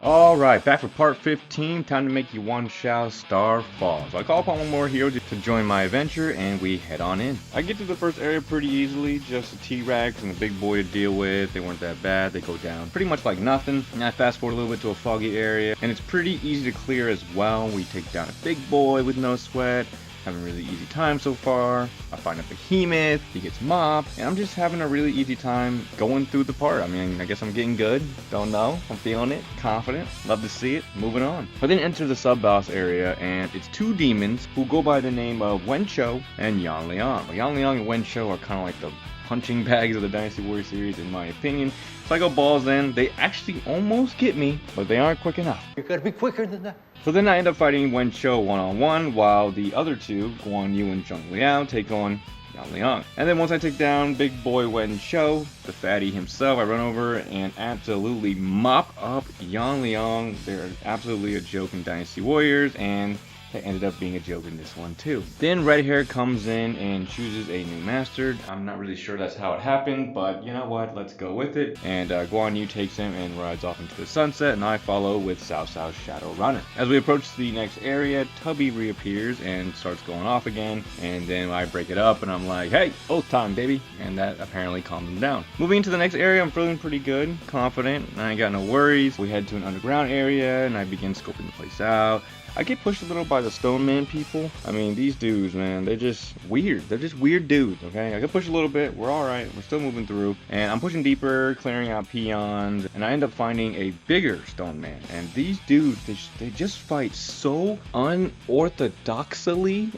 Alright, back for part 15, time to make Yuan Shao's star fall. So I call upon one more hero to join my adventure, and we head on in. I get to the first area pretty easily, just a T-Rex and a big boy to deal with. They weren't that bad, they go down pretty much like nothing. And I fast forward a little bit to a foggy area, and it's pretty easy to clear as well. We take down a big boy with no sweat. Having a really easy time so far. I find a behemoth, he gets mopped, and I'm just having a really easy time going through the part. I mean, I guess I'm getting good, don't know, I'm feeling it, confident, love to see it, moving on. I then enter the sub-boss area, and it's two demons who go by the name of Wen Chou and Yan Liang. Yan Liang and Wen Chou are kind of like the punching bags of the Dynasty Warrior series in my opinion. So I go balls in, they actually almost get me, but they aren't quick enough. You gotta be quicker than that. So then I end up fighting Wen Chou one-on-one, while the other two, Guan Yu and Zheng Liao, take on Yan Liang. And then once I take down big boy Wen Chou, the fatty himself, I run over and absolutely mop up Yan Liang. They're absolutely a joke in Dynasty Warriors, and that ended up being a joke in this one too. Then Red Hair comes in and chooses a new master. I'm not really sure that's how it happened, but you know what, let's go with it. And Guan Yu takes him and rides off into the sunset, and I follow with Cao Cao's Shadow Runner. As we approach the next area, Tubby reappears and starts going off again, and then I break it up and I'm like, hey, oath time baby, and that apparently calms him down. Moving into the next area, I'm feeling pretty good, confident, I ain't got no worries. We head to an underground area and I begin scoping the place out. I get pushed a little by the Stone Man people. I mean, these dudes, man, they're just weird. They're just weird dudes, okay? I get pushed a little bit. We're all right. We're still moving through. And I'm pushing deeper, clearing out peons. And I end up finding a bigger Stone Man. And these dudes, they just fight so unorthodoxly.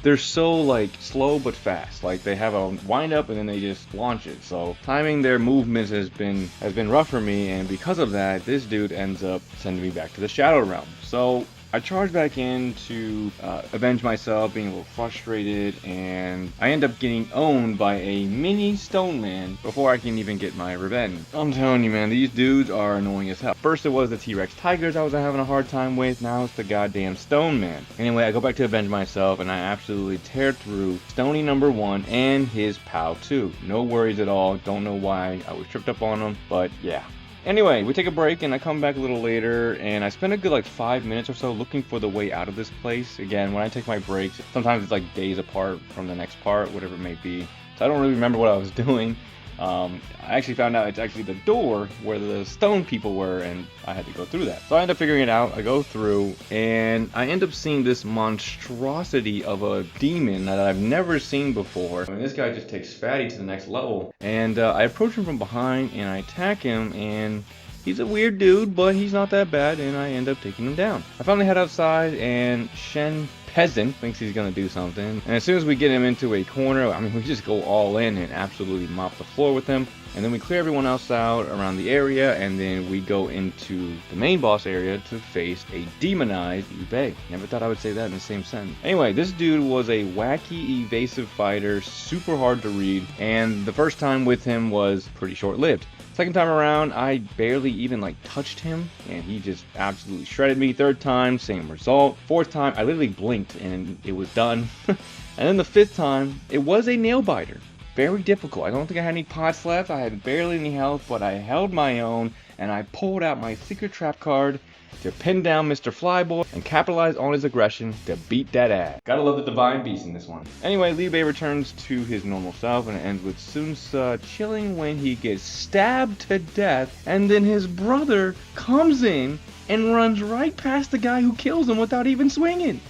They're so, like, slow but fast. Like, they have a wind up and then they just launch it. So timing their movements has been rough for me. And because of that, this dude ends up sending me back to the Shadow Realm. So I charge back in to avenge myself, being a little frustrated, and I end up getting owned by a mini Stone Man before I can even get my revenge. I'm telling you, man, these dudes are annoying as hell. First it was the T-Rex Tigers I was having a hard time with, now it's the goddamn Stone Man. Anyway, I go back to avenge myself, and I absolutely tear through Stony number 1 and his pal 2. No worries at all, don't know why I was tripped up on them, but yeah. Anyway, we take a break and I come back a little later and I spend a good like 5 minutes or so looking for the way out of this place. Again, when I take my breaks, sometimes it's like days apart from the next part, whatever it may be. So I don't really remember what I was doing. I actually found out it's actually the door where the stone people were, and I had to go through that. So I end up figuring it out. I go through, and I end up seeing this monstrosity of a demon that I've never seen before. I mean, this guy just takes Fatty to the next level, and I approach him from behind, and I attack him, and he's a weird dude, but he's not that bad, and I end up taking him down. I finally head outside, and Shen Peasant thinks he's gonna do something, and as soon as we get him into a corner, I mean, we just go all in and absolutely mop the floor with him, and then we clear everyone else out around the area, and then we go into the main boss area to face a demonized Liu Bei. Never thought I would say that in the same sentence. Anyway, this dude was a wacky, evasive fighter, super hard to read, and the first time with him was pretty short-lived. Second time around, I barely even like touched him, and he just absolutely shredded me. Third time, same result. Fourth time, I literally blinked and it was done. And then the fifth time, it was a nail biter. Very difficult. I don't think I had any pots left. I had barely any health, but I held my own, and I pulled out my secret trap card to pin down Mr. Flyboy and capitalize on his aggression to beat that ass. Gotta love the Divine Beast in this one. Anyway, Liu Bei returns to his normal self, and it ends with Sun Ce chilling when he gets stabbed to death, and then his brother comes in and runs right past the guy who kills him without even swinging.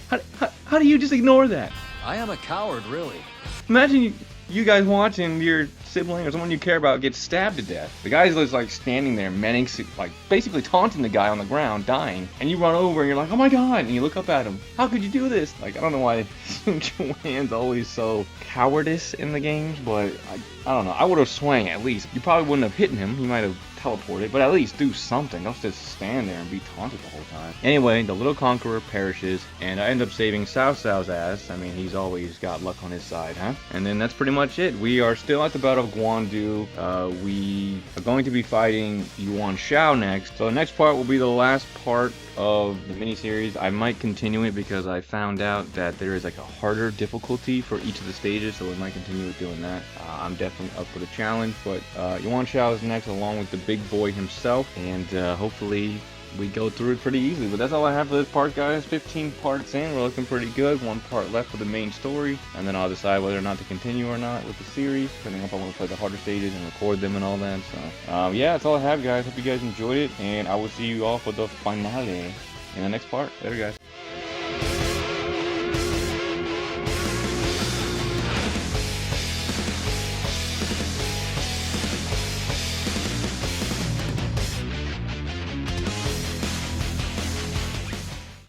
How do you just ignore that? I am a coward, really. Imagine you guys watching your sibling or someone you care about get stabbed to death. The guy's just like standing there, like basically taunting the guy on the ground, dying, and you run over and you're like, oh my god, and you look up at him. How could you do this? Like, I don't know why Joanne's always so cowardice in the games, but I don't know. I would have swung at least. You probably wouldn't have hit him. He might have teleported, but at least do something. Don't just stand there and be taunted the whole time. Anyway, the little conqueror perishes, and I end up saving Cao Cao's ass. I mean, he's always got luck on his side, huh? And then that's pretty much it. We are still at the Battle of Guandu. We are going to be fighting Yuan Shao next. So the next part will be the last part of the miniseries. I might continue it because I found out that there is like a harder difficulty for each of the stages, so we might continue with doing that. I'm definitely up for the challenge, but Yuan Shao is next along with the big boy himself, and hopefully we go through it pretty easily. But that's all I have for this part, guys. 15 parts in, we're looking pretty good. 1 part left for the main story, and then I'll decide whether or not to continue or not with the series, depending on if I want to play the harder stages and record them and all that. So yeah, that's all I have, guys. Hope you guys enjoyed it, and I will see you all for the finale in the next part. Later, guys.